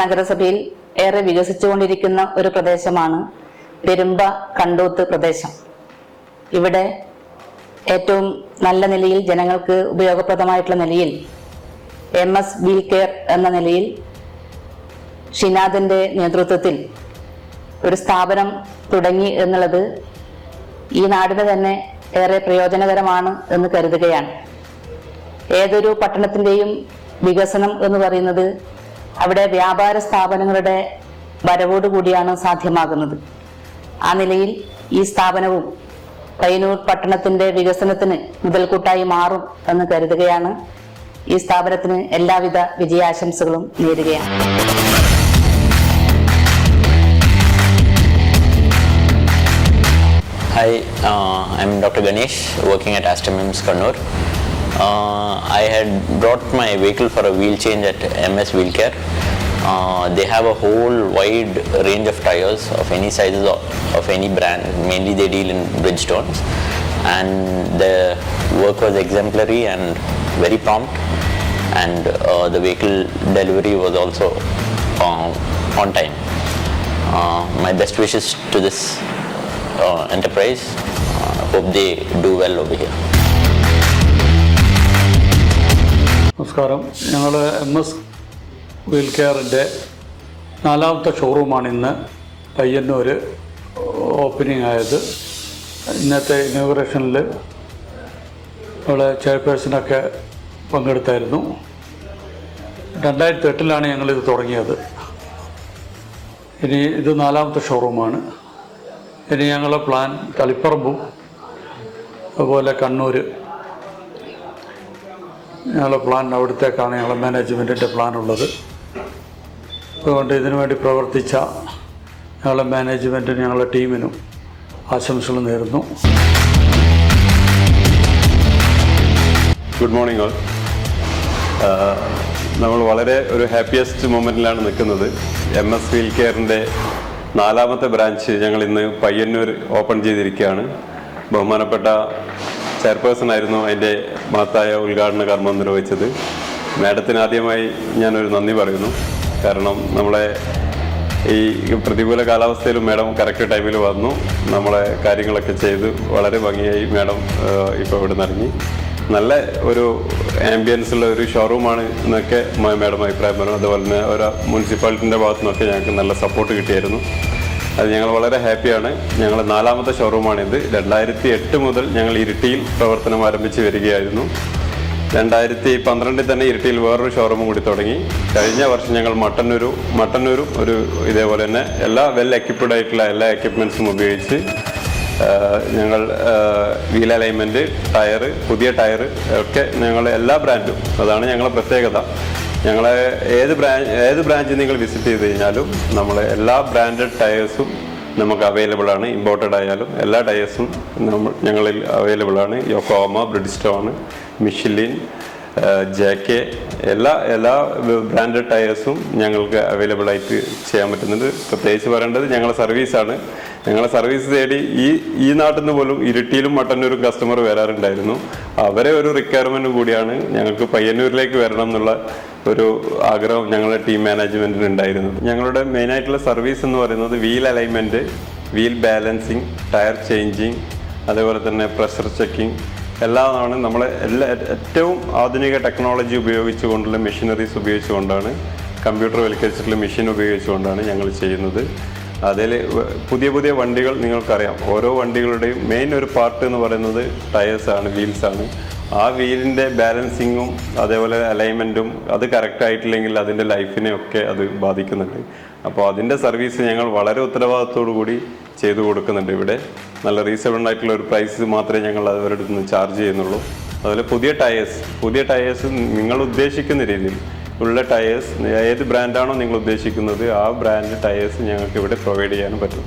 നഗരസഭയിൽ ഏറെ വികസിച്ചുകൊണ്ടിരിക്കുന്ന ഒരു പ്രദേശമാണ് പെരുമ്പ കണ്ടൂത്ത് പ്രദേശം. ഇവിടെ ഏറ്റവും നല്ല നിലയിൽ ജനങ്ങൾക്ക് ഉപയോഗപ്രദമായിട്ടുള്ള നിലയിൽ MS വീൽ കെയർ എന്ന നിലയിൽ ഷിനാദിന്റെ നേതൃത്വത്തിൽ ഒരു സ്ഥാപനം തുടങ്ങി എന്നുള്ളത് ഈ നാടിന് തന്നെ ഏറെ പ്രയോജനകരമാണ് എന്ന് കരുതുകയാണ്. ഏതൊരു പട്ടണത്തിന്റെയും വികസനം എന്ന് പറയുന്നത് അവിടെ വ്യാപാര സ്ഥാപനങ്ങളുടെ വരവോടുകൂടിയാണ് സാധ്യമാകുന്നത്. ആ നിലയിൽ ഈ സ്ഥാപനവും പയ്യന്നൂർ പട്ടണത്തിന്റെ വികസനത്തിന് മുതൽക്കൂട്ടായി മാറും എന്ന് കരുതുകയാണ്. ഈ സ്ഥാപനത്തിന് എല്ലാവിധ വിജയാശംസകളും നേരുകയാണ്. Hi, I'm Dr. Ganesh, working at Aster MIMS Kannur. I had brought my vehicle for a wheel change at MS Wheel Care. They have a whole wide range of tires of any sizes of any brand. Mainly they deal in Bridgestones, and the work was exemplary and very prompt, and the vehicle delivery was also on time. My best wishes to this enterprise. Hope they do well over here. നമസ്കാരം. ഞങ്ങൾ MS wheel കെയറിൻ്റെ 4ാമത്തെ ഷോറൂമാണ് ഇന്ന് Payyanur opening ആയത്. ഇന്നത്തെ ഇനോഗ്രേഷനിൽ നമ്മളെ ചെയർപേഴ്സണൊക്കെ പങ്കെടുത്തായിരുന്നു. 2008 ഞങ്ങളിത് തുടങ്ങിയത്. ഇനി ഇത് 4ാമത്തെ ഷോറൂമാണ്. ഇനി ഞങ്ങളുടെ പ്ലാൻ തളിപ്പറമ്പും അതുപോലെ കണ്ണൂർ ഞങ്ങളുടെ പ്ലാൻ അവിടത്തേക്കാണ് ഞങ്ങളുടെ മാനേജ്മെൻറ്റിൻ്റെ പ്ലാനുള്ളത്. അതുകൊണ്ട് ഇതിനു വേണ്ടി പ്രവർത്തിച്ച ഞങ്ങളുടെ മാനേജ്മെൻറ്റിനും ഞങ്ങളുടെ ടീമിനും ആശംസകൾ നേരുന്നു. Good morning all. നമ്മൾ വളരെ ഒരു ഹാപ്പിയസ്റ്റ് മൊമെൻറ്റിലാണ് നിൽക്കുന്നത്. MS വീൽ കെയറിൻ്റെ 4ാമത്തെ ബ്രാഞ്ച് ഞങ്ങൾ ഇന്ന് പയ്യന്നൂർ ഓപ്പൺ ചെയ്തിരിക്കുകയാണ്. ബഹുമാനപ്പെട്ട ചെയർപേഴ്സൺ ആയിരുന്നു അതിൻ്റെ മഹത്തായ ഉദ്ഘാടന കർമ്മം നിർവഹിച്ചത്. മാഡത്തിന് ആദ്യമായി ഞാനൊരു നന്ദി പറയുന്നു. കാരണം നമ്മളെ ഈ പ്രതികൂല കാലാവസ്ഥയിലും മാഡം കറക്റ്റ് ടൈമിൽ വന്നു നമ്മളെ കാര്യങ്ങളൊക്കെ ചെയ്ത് വളരെ ഭംഗിയായി മാഡം ഇപ്പോൾ ഇവിടെ നിറങ്ങി. നല്ല ഒരു ആംബിയൻസുള്ള ഒരു ഷോറൂമാണ് എന്നൊക്കെ മാഡം അഭിപ്രായം പറഞ്ഞു. അതുപോലെ തന്നെ ഒരു മുനിസിപ്പാലിറ്റിൻ്റെ ഭാഗത്തു നിന്നൊക്കെ ഞങ്ങൾക്ക് നല്ല സപ്പോർട്ട് കിട്ടിയായിരുന്നു. അത് ഞങ്ങൾ വളരെ ഹാപ്പിയാണ്. ഞങ്ങൾ 4ാമത്തെ ഷോറൂമാണിത്. 2008 മുതൽ ഞങ്ങൾ ഇരിട്ടിയിൽ പ്രവർത്തനം ആരംഭിച്ച് വരികയായിരുന്നു. 2012 തന്നെ ഇരിട്ടിയിൽ വേറൊരു ഷോറൂമും കൂടി തുടങ്ങി. കഴിഞ്ഞ വർഷം ഞങ്ങൾ മട്ടന്നൂരും ഒരു ഇതേപോലെ തന്നെ എല്ലാ വെൽ എക്യുപ്ഡ് ആയിട്ടുള്ള എല്ലാ എക്യുപ്മെൻറ്റ്സും ഉപയോഗിച്ച് ഞങ്ങൾ വീൽ അലൈൻമെൻറ്റ്, ടയറ്, പുതിയ ടയറ് ഒക്കെ ഞങ്ങൾ എല്ലാ ബ്രാൻഡും, അതാണ് ഞങ്ങളുടെ പ്രത്യേകത. ഞങ്ങളെ ഏത് ബ്രാഞ്ച് നിങ്ങൾ വിസിറ്റ് ചെയ്ത് കഴിഞ്ഞാലും നമ്മൾ എല്ലാ ബ്രാൻഡഡ് ടയേഴ്സും നമുക്ക് അവൈലബിൾ ആണ്. ഇമ്പോർട്ടഡ് ആയാലും എല്ലാ ടയേഴ്സും ഞങ്ങളിൽ അവൈലബിൾ ആണ്. യോക്കോഹാമ, ബ്രിഡ്സ്റ്റോൺ, മിഷലിൻ, JK എല്ലാ ബ്രാൻഡഡ് ടയേഴ്സും ഞങ്ങൾക്ക് അവൈലബിൾ ആയിട്ട് ചെയ്യാൻ പറ്റുന്നുണ്ട്. പ്രത്യേകിച്ച് പറയേണ്ടത് ഞങ്ങളുടെ സർവീസാണ്. ഞങ്ങളെ സർവീസ് തേടി ഈ നാട്ടിൽ നിന്ന് പോലും ഇരിട്ടിയിലും മട്ടന്നൂരും കസ്റ്റമർ വരാറുണ്ടായിരുന്നു. അവരെ ഒരു റിക്വയർമെൻറ്റ് കൂടിയാണ് ഞങ്ങൾക്ക് പയ്യന്നൂരിലേക്ക് വരണം എന്നുള്ള ഒരു ആഗ്രഹം ഞങ്ങളുടെ ടീം മാനേജ്മെൻറ്റിന് ഉണ്ടായിരുന്നത്. ഞങ്ങളുടെ മെയിനായിട്ടുള്ള സർവീസ് എന്ന് പറയുന്നത് wheel alignment, wheel balancing, tyre changing, അതേപോലെ തന്നെ പ്രഷർ ചെക്കിങ് എല്ലാമാണ്. നമ്മൾ ഏറ്റവും ആധുനിക ടെക്നോളജി ഉപയോഗിച്ചുകൊണ്ടുള്ള മെഷീനറീസ് ഉപയോഗിച്ചുകൊണ്ടാണ്, കമ്പ്യൂട്ടർവൽക്കരിച്ചിട്ടുള്ള മെഷീൻ ഉപയോഗിച്ചുകൊണ്ടാണ് ഞങ്ങൾ ചെയ്യുന്നത്. അതിൽ പുതിയ വണ്ടികൾ നിങ്ങൾക്കറിയാം. ഓരോ വണ്ടികളുടെയും മെയിൻ ഒരു പാർട്ട് എന്ന് പറയുന്നത് ടയേഴ്സാണ്, വീൽസാണ്. ആ വീലിൻ്റെ ബാലൻസിങ്ങും അതേപോലെ അലൈൻമെൻറ്റും അത് കറക്റ്റായിട്ടില്ലെങ്കിൽ അതിൻ്റെ ലൈഫിനെയൊക്കെ അത് ബാധിക്കുന്നുണ്ട്. അപ്പോൾ അതിൻ്റെ സർവീസ് ഞങ്ങൾ വളരെ ഉത്തരവാദിത്തോടു കൂടി ചെയ്തു കൊടുക്കുന്നുണ്ട്. ഇവിടെ നല്ല റീസണബിൾ ആയിട്ടുള്ള ഒരു പ്രൈസ് മാത്രമേ ഞങ്ങൾ അവരുടെ അടുത്ത് നിന്ന് ചാർജ് ചെയ്യുന്നുള്ളൂ. അതുപോലെ പുതിയ ടയേഴ്സ് നിങ്ങൾ ഉദ്ദേശിക്കുന്ന രീതിയിൽ ഉള്ള ടയേഴ്സ്, ഏത് ബ്രാൻഡാണോ നിങ്ങൾ ഉദ്ദേശിക്കുന്നത് ആ ബ്രാൻഡ് ടയേഴ്സ് ഞങ്ങൾക്ക് ഇവിടെ പ്രൊവൈഡ് ചെയ്യാനും പറ്റും.